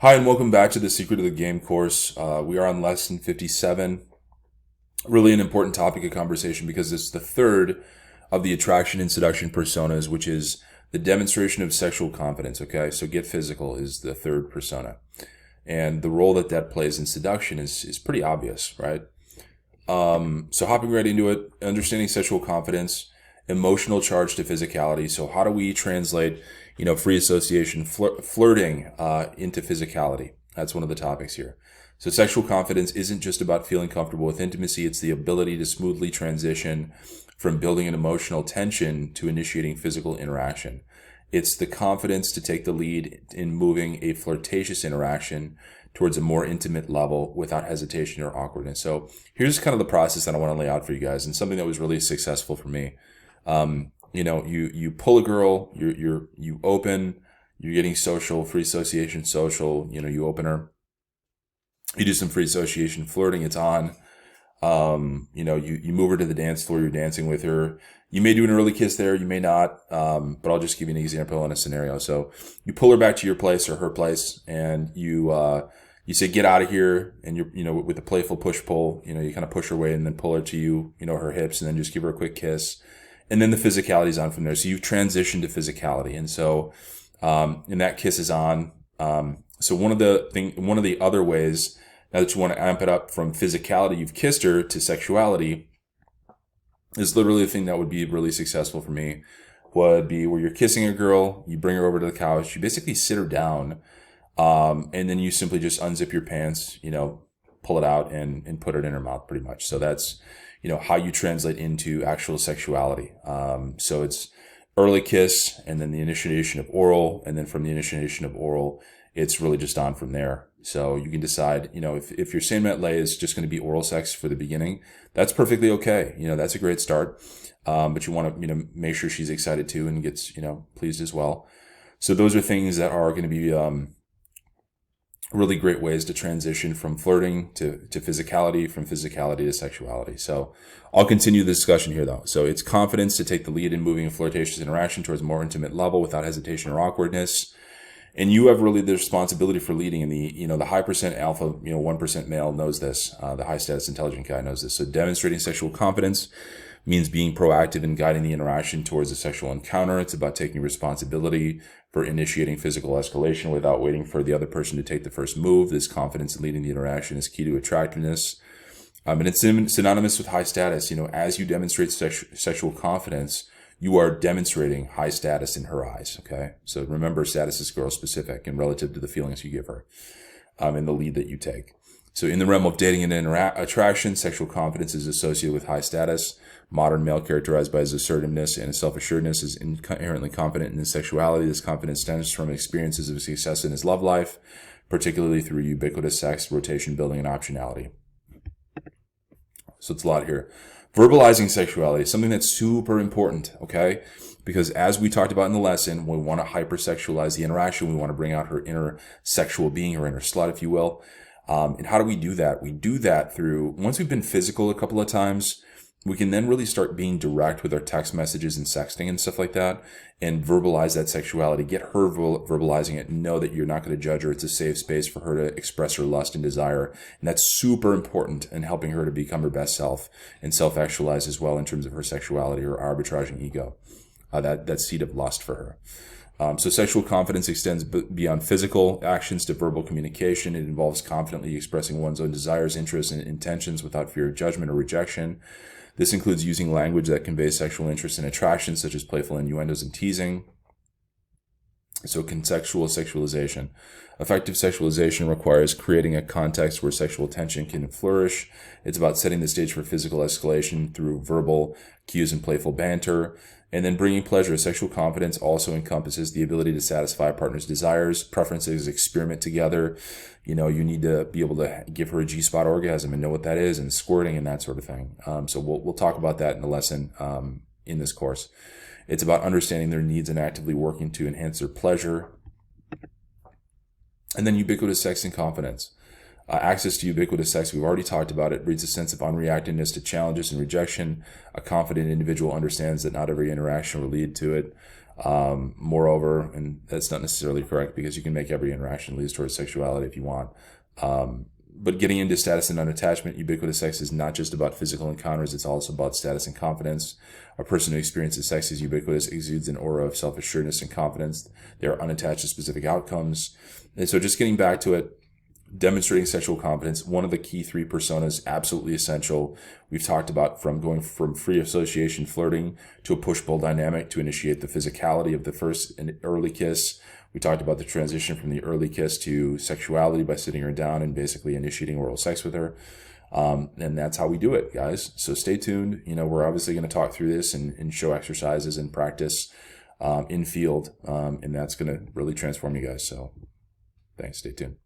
Hi, and welcome back to the Secret of the Game course. We are on lesson 57. Really an important topic of conversation because it's the third of the attraction and seduction personas, which is the demonstration of sexual confidence. Okay, so get physical is the third persona. And the role that that plays in seduction is pretty obvious, right? So hopping right into it, understanding sexual confidence, emotional charge to physicality. So how do we translate, free association, flirting into physicality? That's one of the topics here. So sexual confidence isn't just about feeling comfortable with intimacy. It's the ability to smoothly transition from building an emotional tension to initiating physical interaction. It's the confidence to take the lead in moving a flirtatious interaction towards a more intimate level without hesitation or awkwardness. So here's kind of the process that I want to lay out for you guys, and something that was really successful for me. You pull a girl, you open, you're getting social, free association, social. You open her, you do some free association, flirting. It's on. You move her to the dance floor. You're dancing with her. You may do an early kiss there. You may not. But I'll just give you an example in a scenario. So you pull her back to your place or her place, and you say, "Get out of here," and with a playful push pull, you kind of push her away and then pull her to you, her hips, and then just give her a quick kiss, and then the physicality is on from there. So you've transitioned to physicality, and so and that kiss is on. So one of the other ways, now that you want to amp it up from physicality, you've kissed her, to sexuality, is literally the thing that would be really successful for me. Would be where you're kissing a girl, you bring her over to the couch, you basically sit her down, and then you simply just unzip your pants, pull it out and put it in her mouth, pretty much. So that's, how you translate into actual sexuality. So it's early kiss, and then the initiation of oral, and then from the initiation of oral, it's really just on from there. So you can decide, if your scene met lay is just going to be oral sex for the beginning, that's perfectly okay. That's a great start. But you want to, make sure she's excited too and gets, pleased as well. So those are things that are going to be, really great ways to transition from flirting to physicality, from physicality to sexuality. So I'll continue the discussion here though. So it's confidence to take the lead in moving a flirtatious interaction towards a more intimate level without hesitation or awkwardness. And you have really the responsibility for leading. And the high percent alpha, 1% male knows this. The high status intelligent guy knows this. So demonstrating sexual confidence means being proactive in guiding the interaction towards a sexual encounter. It's about taking responsibility for initiating physical escalation without waiting for the other person to take the first move. This confidence in leading the interaction is key to attractiveness. And it's synonymous with high status. As you demonstrate sexual confidence, you are demonstrating high status in her eyes, okay? So remember, status is girl specific and relative to the feelings you give her, and the lead that you take. So in the realm of dating and attraction, sexual confidence is associated with high status. Modern male, characterized by his assertiveness and self-assuredness, is inherently confident in his sexuality. This confidence stems from experiences of success in his love life, particularly through ubiquitous sex, rotation building, and optionality. So it's a lot here. Verbalizing sexuality is something that's super important, okay? Because as we talked about in the lesson, we want to hypersexualize the interaction. We want to bring out her inner sexual being, her inner slut, if you will. And how do we do that? We do that through, once we've been physical a couple of times, we can then really start being direct with our text messages and sexting and stuff like that, and verbalize that sexuality. Get her verbalizing it, and know that you're not going to judge her. It's a safe space for her to express her lust and desire. And that's super important in helping her to become her best self and self-actualize as well in terms of her sexuality, or arbitraging ego, that seed of lust for her. So sexual confidence extends beyond physical actions to verbal communication. It involves confidently expressing one's own desires, interests, and intentions without fear of judgment or rejection. This includes using language that conveys sexual interest and attraction, such as playful innuendos and teasing. So contextual sexualization. Effective sexualization requires creating a context where sexual tension can flourish. It's about setting the stage for physical escalation through verbal cues and playful banter. And then bringing pleasure. Sexual confidence also encompasses the ability to satisfy a partner's desires, preferences, experiment together. You need to be able to give her a G-spot orgasm and know what that is, and squirting and that sort of thing. So we'll talk about that in the lesson in this course. It's about understanding their needs and actively working to enhance their pleasure. And then ubiquitous sex and confidence. Access to ubiquitous sex, we've already talked about it, breeds a sense of unreactiveness to challenges and rejection. A confident individual understands that not every interaction will lead to it. Moreover, and that's not necessarily correct because you can make every interaction lead towards sexuality if you want. But getting into status and non-attachment, ubiquitous sex is not just about physical encounters, it's also about status and confidence. A person who experiences sex is ubiquitous exudes an aura of self-assuredness and confidence. They are unattached to specific outcomes. And so just getting back to it, demonstrating sexual confidence, one of the key 3 personas, absolutely essential. We've talked about from going from free association flirting to a push-pull dynamic to initiate the physicality of the first and early kiss. We talked about the transition from the early kiss to sexuality by sitting her down and basically initiating oral sex with her. And that's how we do it, guys. So stay tuned. We're obviously going to talk through this and show exercises and practice in field. And that's going to really transform you guys. So thanks. Stay tuned.